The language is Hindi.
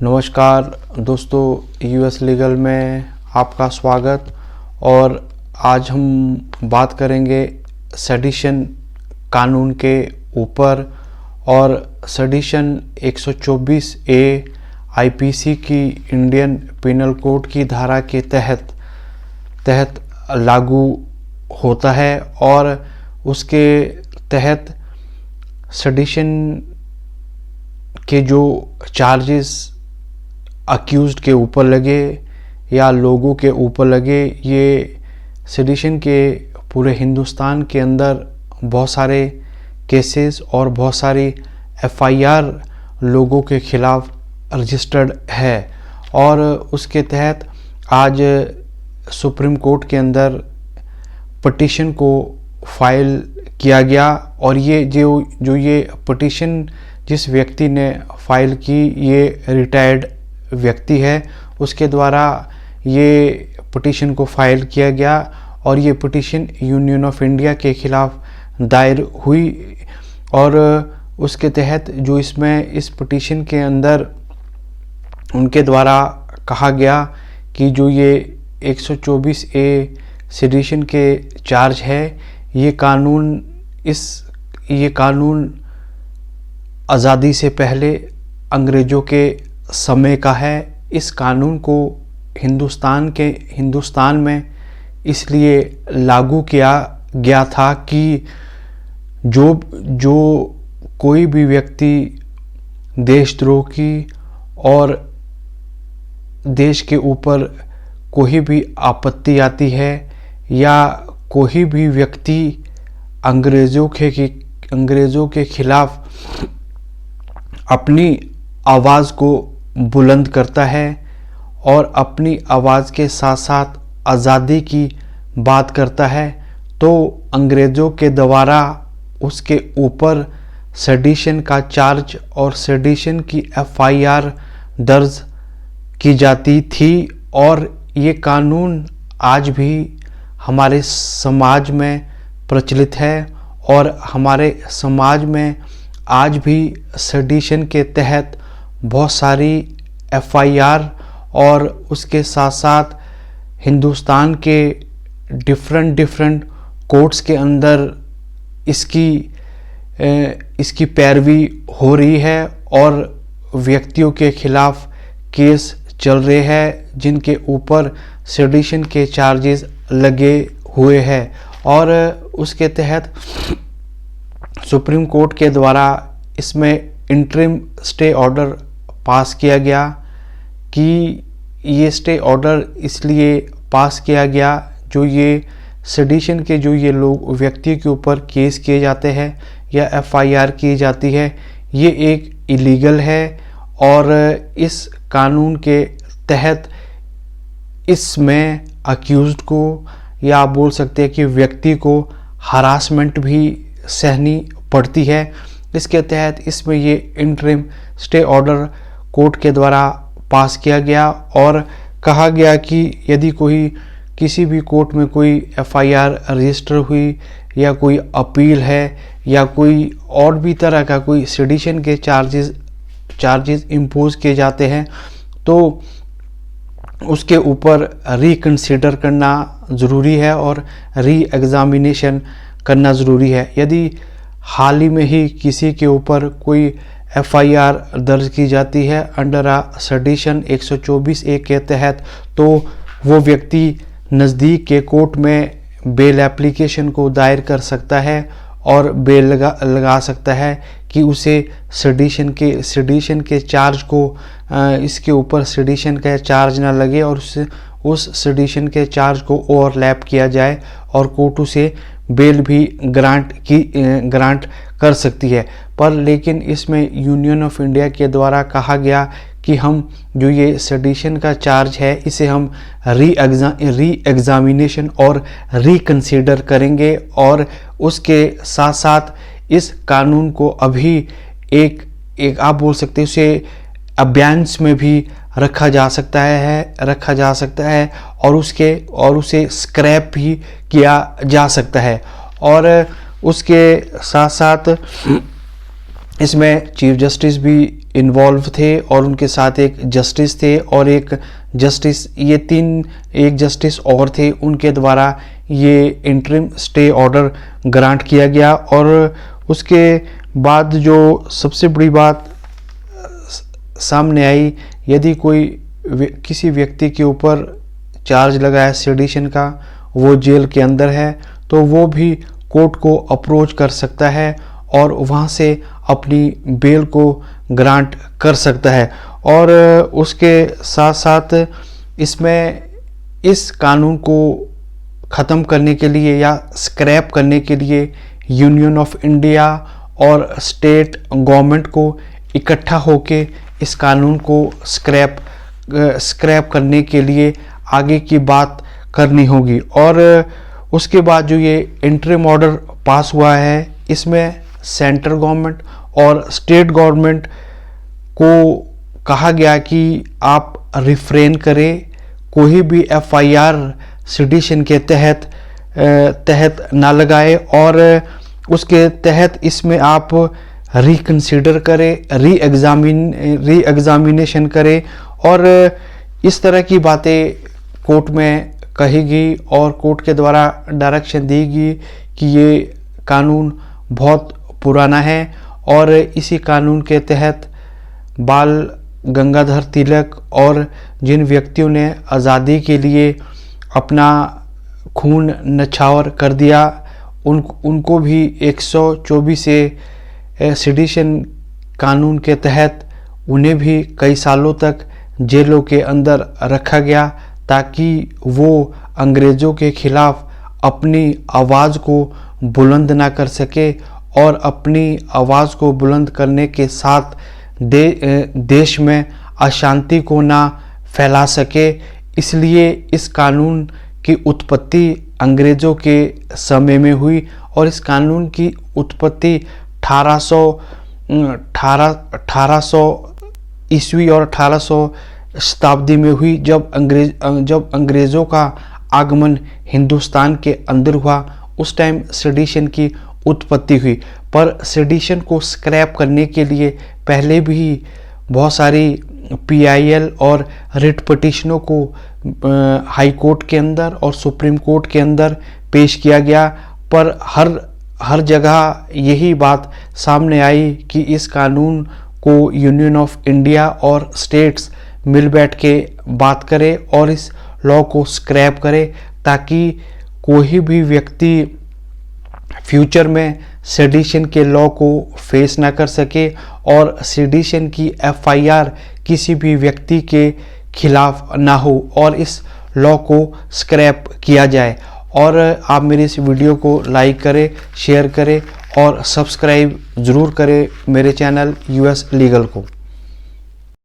नमस्कार दोस्तों, यूएस लीगल में आपका स्वागत। और आज हम बात करेंगे सेडिशन कानून के ऊपर। और सेडिशन 124 ए आईपीसी की इंडियन पिनल कोड की धारा के तहत लागू होता है और उसके तहत सेडिशन के जो चार्जेस अक्यूज्ड के ऊपर लगे या लोगों के ऊपर लगे, ये सेडिशन के पूरे हिंदुस्तान के अंदर बहुत सारे केसेस और बहुत सारी एफआईआर लोगों के खिलाफ रजिस्टर्ड है। और उसके तहत आज सुप्रीम कोर्ट के अंदर पिटीशन को फाइल किया गया। और ये जो ये पिटीशन जिस व्यक्ति ने फाइल की, ये रिटायर्ड व्यक्ति है, उसके द्वारा ये पिटीशन को फाइल किया गया। और ये पिटीशन यूनियन ऑफ इंडिया के खिलाफ दायर हुई। और उसके तहत जो इस पिटीशन के अंदर उनके द्वारा कहा गया कि जो ये 124 ए सेडिशन के चार्ज है, ये कानून आज़ादी से पहले अंग्रेज़ों के समय का है। इस कानून को हिंदुस्तान में इसलिए लागू किया गया था कि जो कोई भी व्यक्ति देशद्रोह की और देश के ऊपर कोई भी आपत्ति आती है या कोई भी व्यक्ति अंग्रेज़ों के खिलाफ अपनी आवाज़ को बुलंद करता है और अपनी आवाज़ के साथ साथ आज़ादी की बात करता है, तो अंग्रेज़ों के द्वारा उसके ऊपर सेडिशन का चार्ज और सेडिशन की एफआईआर दर्ज की जाती थी। और ये कानून आज भी हमारे समाज में प्रचलित है और हमारे समाज में आज भी सेडिशन के तहत बहुत सारी एफआईआर और उसके साथ साथ हिंदुस्तान के डिफरेंट कोर्ट्स के अंदर इसकी पैरवी हो रही है और व्यक्तियों के खिलाफ केस चल रहे हैं जिनके ऊपर सेडिशन के चार्जेस लगे हुए हैं। और उसके तहत सुप्रीम कोर्ट के द्वारा इसमें इंटरिम स्टे ऑर्डर पास किया गया कि ये स्टे ऑर्डर इसलिए पास किया गया, जो ये सेडिशन के जो ये लोग व्यक्ति के ऊपर केस किए जाते हैं या एफआईआर की जाती है, ये एक इलीगल है। और इस कानून के तहत इसमें अक्यूज्ड को या आप बोल सकते हैं कि व्यक्ति को हरासमेंट भी सहनी पड़ती है। इसके तहत इसमें ये इंटरिम स्टे ऑर्डर कोर्ट के द्वारा पास किया गया और कहा गया कि यदि किसी भी कोर्ट में कोई एफआईआर रजिस्टर हुई या कोई अपील है या कोई और भी तरह का कोई सेडिशन के चार्जेस इम्पोज किए जाते हैं, तो उसके ऊपर रिकंसीडर करना ज़रूरी है और री एग्ज़ामिनेशन करना ज़रूरी है। यदि हाल ही में ही किसी के ऊपर कोई एफआईआर दर्ज की जाती है अंडर सेडिशन 124 ए के तहत, तो वो व्यक्ति नज़दीक के कोर्ट में बेल एप्लीकेशन को दायर कर सकता है और बेल लगा सकता है कि उसे सेडिशन के चार्ज को इसके ऊपर सेडिशन का चार्ज ना लगे और उस सेडिशन के चार्ज को ओवरलैप किया जाए और कोर्ट उसे बेल भी ग्रांट कर सकती है। पर लेकिन इसमें यूनियन ऑफ इंडिया के द्वारा कहा गया कि हम जो ये सेडिशन का चार्ज है, इसे हम री एग्ज़ामिनेशन और रिकंसीडर करेंगे। और उसके साथ साथ इस कानून को अभी एक आप बोल सकते हैं उसे अभ्यास में भी रखा जा सकता है और उसे स्क्रैप भी किया जा सकता है। और उसके साथ साथ इसमें चीफ जस्टिस भी इन्वॉल्व थे और उनके साथ एक जस्टिस थे और एक जस्टिस, ये एक जस्टिस और थे, उनके द्वारा ये इंटरिम स्टे ऑर्डर ग्रांट किया गया। और उसके बाद जो सबसे बड़ी बात सामने आई, यदि कोई किसी व्यक्ति के ऊपर चार्ज लगा है सेडिशन का, वो जेल के अंदर है, तो वो भी कोर्ट को अप्रोच कर सकता है और वहाँ से अपनी बेल को ग्रांट कर सकता है। और उसके साथ साथ इसमें इस कानून को ख़त्म करने के लिए या स्क्रैप करने के लिए यूनियन ऑफ इंडिया और स्टेट गवर्नमेंट को इकट्ठा होके इस कानून को स्क्रैप करने के लिए आगे की बात करनी होगी। और उसके बाद जो ये इंटरिम ऑर्डर पास हुआ है, इसमें सेंट्रल गवर्नमेंट और स्टेट गवर्नमेंट को कहा गया कि आप रिफ्रेन करें, कोई भी एफआईआर सेडिशन के तहत ना लगाए और उसके तहत इसमें आप रिकंसिडर करें, री एग्जामिनेशन करें और इस तरह की बातें कोर्ट में कहेगी और कोर्ट के द्वारा डायरेक्शन देगी कि ये कानून बहुत पुराना है। और इसी कानून के तहत बाल गंगाधर तिलक और जिन व्यक्तियों ने आज़ादी के लिए अपना खून न्यौछावर कर दिया, उनको भी 124 सेडिशन कानून के तहत उन्हें भी कई सालों तक जेलों के अंदर रखा गया, ताकि वो अंग्रेज़ों के खिलाफ अपनी आवाज़ को बुलंद ना कर सके और अपनी आवाज़ को बुलंद करने के साथ देश में अशांति को ना फैला सके। इसलिए इस कानून की उत्पत्ति अंग्रेज़ों के समय में हुई और इस कानून की उत्पत्ति 1800 ईस्वी और 1800 शताब्दी में हुई, जब अंग्रेज़ों का आगमन हिंदुस्तान के अंदर हुआ। उस टाइम सेडिशन की उत्पत्ति हुई। पर सेडिशन को स्क्रैप करने के लिए पहले भी बहुत सारी PIL और रिट पिटिशनों को हाई कोर्ट के अंदर और सुप्रीम कोर्ट के अंदर पेश किया गया, पर हर जगह यही बात सामने आई कि इस कानून को यूनियन ऑफ इंडिया और स्टेट्स मिल बैठ के बात करे और इस लॉ को स्क्रैप करे, ताकि कोई भी व्यक्ति फ्यूचर में सेडिशन के लॉ को फेस ना कर सके और सेडिशन की FIR किसी भी व्यक्ति के खिलाफ ना हो और इस लॉ को स्क्रैप किया जाए। और आप मेरी इस वीडियो को लाइक करें, शेयर करें और सब्सक्राइब ज़रूर करें मेरे चैनल US लीगल को।